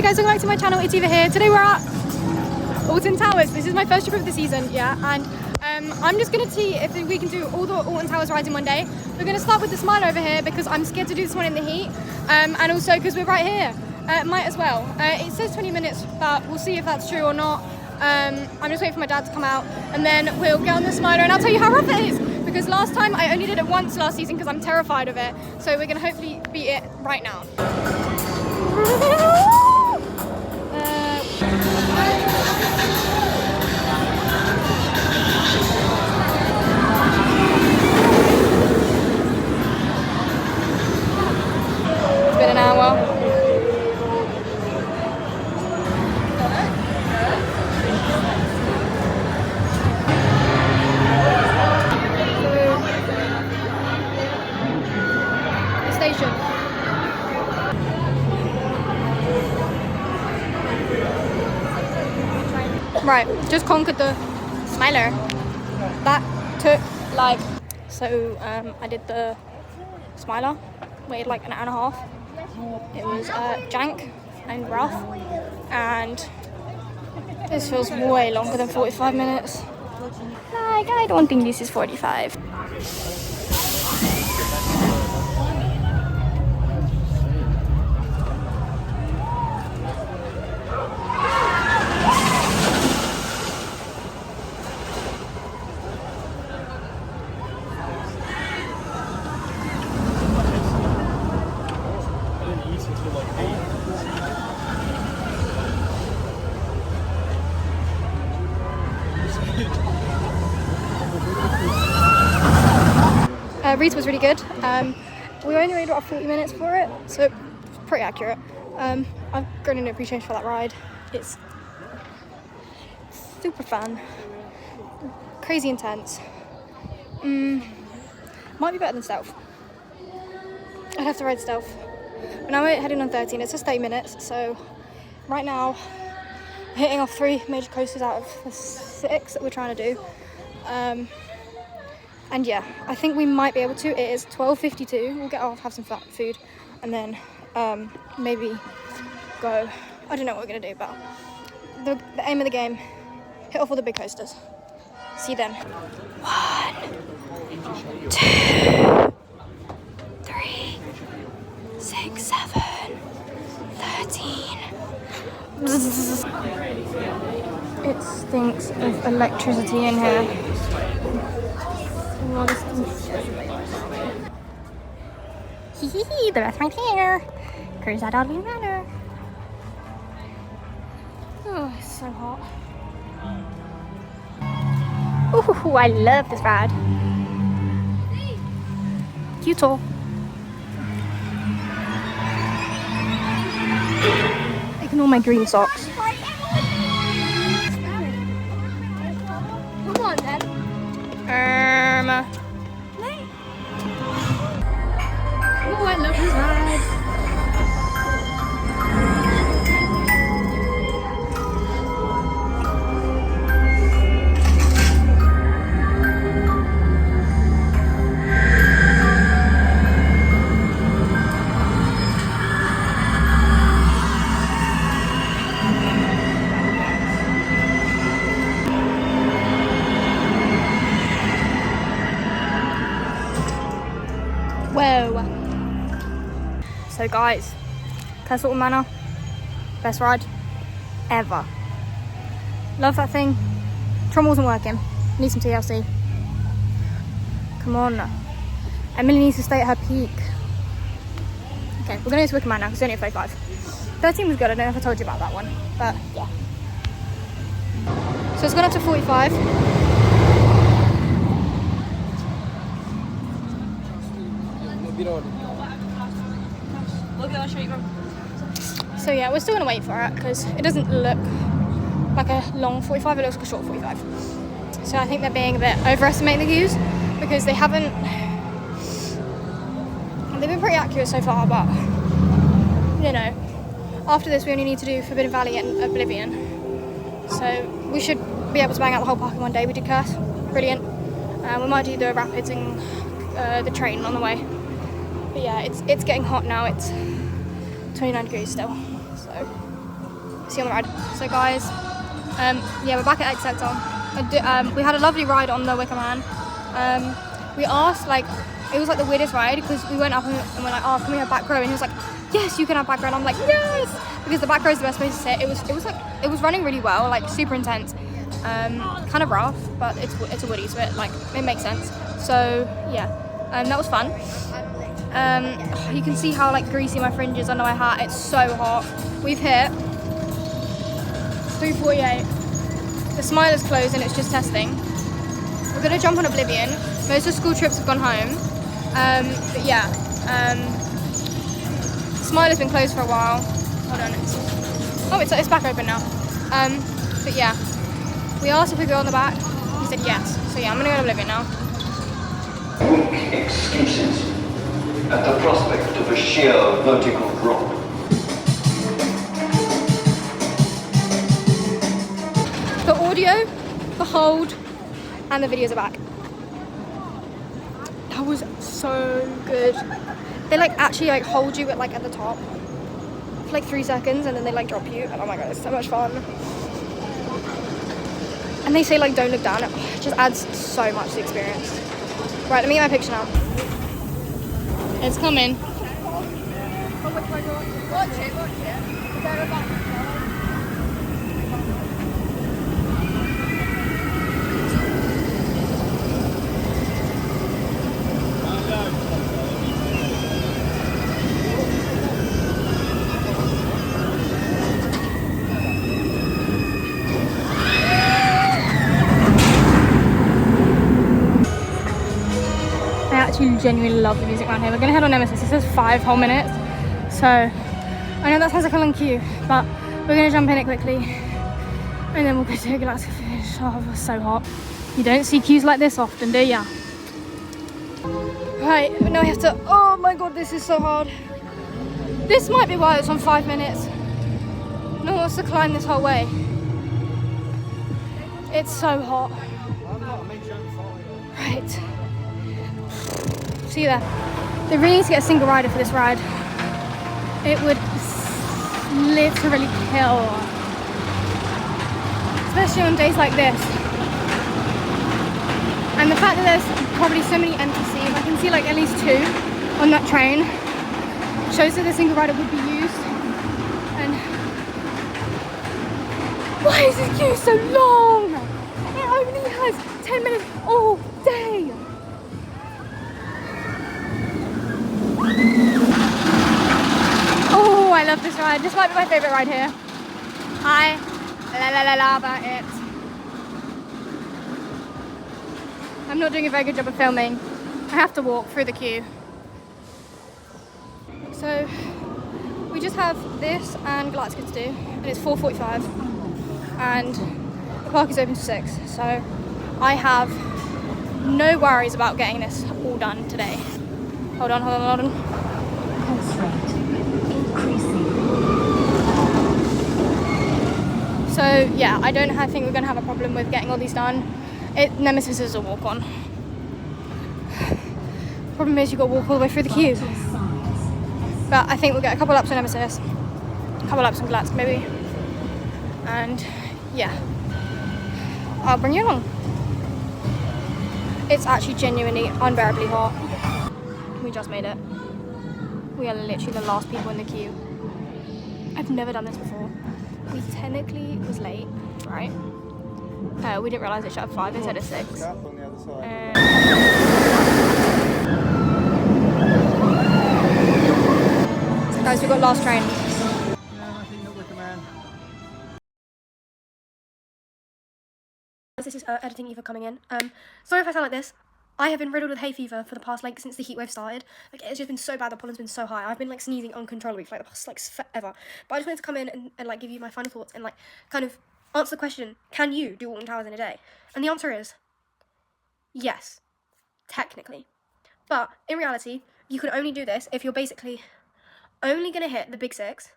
guys, welcome back to my channel. It's Eva here. Today we're at Alton Towers. This is my first trip of the season, yeah, and I'm just gonna see if we can do all the Alton Towers rides in one day. We're gonna start with the Smile over here because I'm scared to do this one in the heat, and also because we're right here. Might as well. It says 20 minutes, but we'll see if that's true or not. I'm just waiting for my dad to come out, and then we'll get on the Smiler, and I'll tell you how rough it is. Because last time I only did it once last season because I'm terrified of it. So we're gonna hopefully beat it right now. It's been an hour. Right, just conquered the Smiler. That took like, so I did the Smiler, waited like an hour and a half. It was jank and rough, and this feels way longer than 45 minutes. Like, I don't think this is 45. Reese was really good. We only waited about 40 minutes for it, so it's pretty accurate. I've grown an appreciation for that ride. It's super fun, crazy intense. Might be better than Stealth. I'd have to ride Stealth. But now we're heading on 13. It's just 30 minutes, so right now we're hitting off 3 major coasters out of the 6 that we're trying to do. And yeah, I think we might be able to. It is 12:52. We'll get off, have some food, and then maybe go. I don't know what we're gonna do, but the aim of the game: hit off all the big coasters. See you then. 1, 2, 3, 6, 7, 13. It stinks of electricity in here. Hee, the rest right here. Cruise out Alton Manor. Oh, it's so hot. Ooh, I love this ride. Cute. Ignore my green socks. Come on then. Oh, I love this ride. Whoa. So guys, Alton Manor, best ride ever. Love that thing. Trommel wasn't working. Need some TLC. Come on. Emily needs to stay at her peak. Okay, we're going to Wicker Man now because it's only at 35. 13 was good. I don't know if I told you about that one, but yeah. So it's gone up to 45. So yeah, we're still gonna wait for it because it doesn't look like a long 45, it looks like a short 45. So I think they're being a bit overestimating the queues because they've been pretty accurate so far, but you know, after this we only need to do Forbidden Valley and Oblivion. So we should be able to bang out the whole park in one day. We did Curse, brilliant. We might do the rapids and the train on the way. But yeah, it's getting hot now. It's 29 degrees still. So see you on the ride. So guys, yeah, we're back at X Sector. We had a lovely ride on the Wicker Man. We asked, like, it was like the weirdest ride because we went up and we're like, oh, can we have back row? And he was like, yes, you can have back row. And I'm like, yes, because the back row is the best place to sit. It was running really well, like super intense, kind of rough, but it's a woody, so it makes sense. So yeah, that was fun. You can see how like greasy my fringe is under my hat. It's so hot. We've hit 3:48. The Smiler's closed and it's just testing. We're gonna jump on Oblivion. Most of the school trips have gone home. But yeah, Smiler's been closed for a while. Hold on, it's back open now. But yeah, we asked if we could go on the back. He said yes. So yeah, I'm gonna go to Oblivion now. Weak excuses at the prospect of a sheer vertical drop. The audio, the hold, and the videos are back. That was so good. They like actually like hold you at the top for like 3 seconds and then they like drop you, and oh my god, it's so much fun. And they say like don't look down. It just adds so much to the experience. Right, let me get my picture now. It's coming. Watch it. Genuinely love the music around here. We're gonna head on Nemesis. It says 5 whole minutes, so I know that sounds like a long queue, but we're gonna jump in it quickly and then we'll go to Glasgow finish. Oh, it's so hot. You don't see queues like this often, do ya? Right, now we have to, oh my god, this is so hard. This might be why it's on 5 minutes. No one wants to climb this whole way. It's so hot. Right. See you there. They really need to get a single rider for this ride. It would literally kill. Especially on days like this. And the fact that there's probably so many empty seats, I can see like at least 2 on that train, shows that the single rider would be used. And why is this queue so long? It only has 10 minutes all day. Oh, I love this ride. This might be my favourite ride here. I love it. I'm not doing a very good job of filming. I have to walk through the queue. So we just have this and Glasgow to do, and it's 4:45, and the park is open to 6. So I have no worries about getting this all done today. Hold on. So yeah, I don't think we're gonna have a problem with getting all these done. Nemesis is a walk on. Problem is you've got to walk all the way through the queue. But I think we'll get a couple laps on Nemesis, a couple laps on Glatz maybe. And yeah, I'll bring you along. It's actually genuinely unbearably hot. We just made it. We are literally the last people in the queue. I've never done this before. We technically was late, right? We didn't realise it shut at 5 instead of 6. So guys, we've got last train. This is editing Eva coming in. Sorry if I sound like this. I have been riddled with hay fever for the past, like, since the heat wave started. Like, it's just been so bad, the pollen's been so high. I've been, like, sneezing uncontrollably for, like, the past, like, forever. But I just wanted to come in and like, give you my final thoughts and, like, kind of answer the question, can you do Alton Towers in a day? And the answer is, yes, technically. But, in reality, you can only do this if you're basically only going to hit the big 6,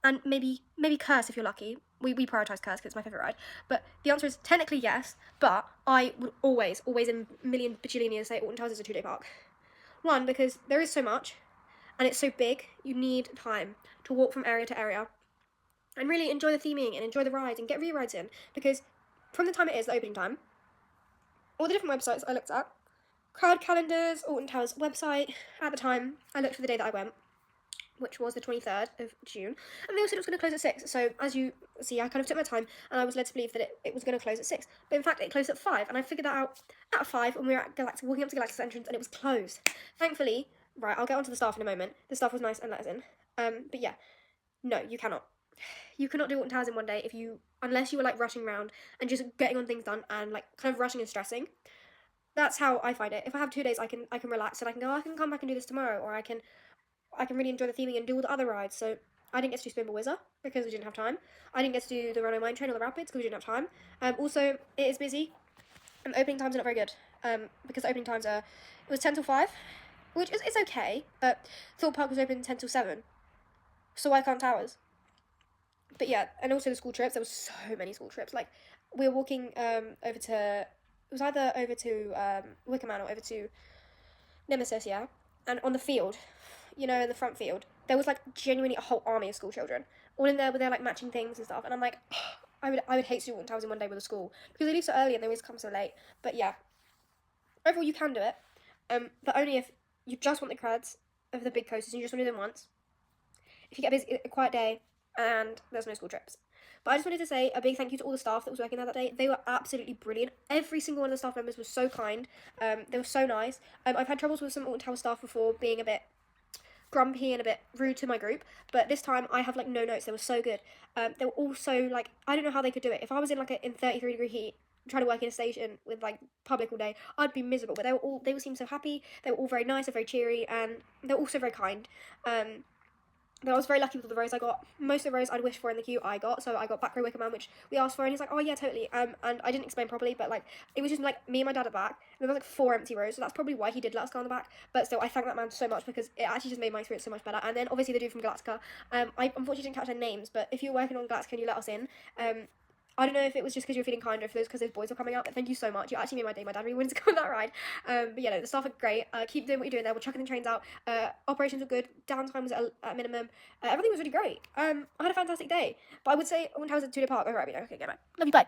and maybe curse if you're lucky. We prioritise curse because it's my favourite ride. But the answer is technically yes, but I would always in a million bajillion years say Alton Towers is a 2-day park. One, because there is so much, and it's so big, you need time to walk from area to area. and really enjoy the theming and enjoy the rides and get re-rides in, because from the time it is the opening time, all the different websites I looked at, crowd calendars, Alton Towers website, at the time I looked for the day that I went, which was the 23rd of June, and they all said it was going to close at 6. So as you see, I kind of took my time, and I was led to believe that it was going to close at 6. But in fact, it closed at 5, and I figured that out at 5 when we were at walking up to Galactic's entrance, and it was closed. Thankfully, right, I'll get onto the staff in a moment. The staff was nice and let us in. But yeah, no, you cannot. You cannot do Alton Towers in one day unless you were like rushing around and just getting on things done and like kind of rushing and stressing. That's how I find it. If I have 2 days, I can relax and I can go. I can come back and do this tomorrow, or I can really enjoy the theming and do all the other rides. So I didn't get to do Spinball Wizard because we didn't have time. I didn't get to do the Rhino Mine Train or the Rapids because we didn't have time. Also, it is busy, and the opening times are not very good. Because the opening times it was 10 till 5, which is okay, but Thorpe Park was open 10 till 7. So why can't Towers? But yeah, and also the school trips. There was so many school trips. Like, we were walking over to, it was either over to Wickerman or over to Nemesis, yeah? And on the field, in the front field, there was like genuinely a whole army of school children, all in there with their like matching things and stuff. And I'm like, I would hate to do Alton Towers in one day with a school, because they leave so early and they always come so late. But yeah, overall you can do it, but only if you just want the creds of the big coasters and you just want to do them once. If you get a quiet day and there's no school trips. But I just wanted to say a big thank you to all the staff that was working there that day. They were absolutely brilliant. Every single one of the staff members was so kind. They were so nice. I've had troubles with some Alton Towers staff before being a bit grumpy and a bit rude to my group, but this time I have like no notes. They were so good. They were also like, I don't know how they could do it. If I was in 33-degree heat trying to work in a station with like public all day, I'd be miserable. But they all seemed so happy. They were all very nice and very cheery, and they were also very kind. But I was very lucky with the rows I got. Most of the rows I'd wished for in the queue, I got. So I got back row Wickerman, which we asked for, and he's like, oh yeah, totally. And I didn't explain properly, but like, it was just like me and my dad at back, and there was like 4 empty rows, so that's probably why he did let us go on the back. But still, I thank that man so much, because it actually just made my experience so much better. And then obviously the dude from Galactica, I unfortunately didn't catch their names, but if you're working on Galactica and you let us in, I don't know if it was just because you were feeling kind or if it was because those boys were coming out, but thank you so much. You actually made my day. My dad really wanted to go on that ride. But yeah, no, the staff are great. Keep doing what you're doing there. We're chucking the trains out. Operations were good. Downtime was at a minimum. Everything was really great. I had a fantastic day. But I would say Alton Towers is a 2-day park. Alright, okay, go back. Love you, bye.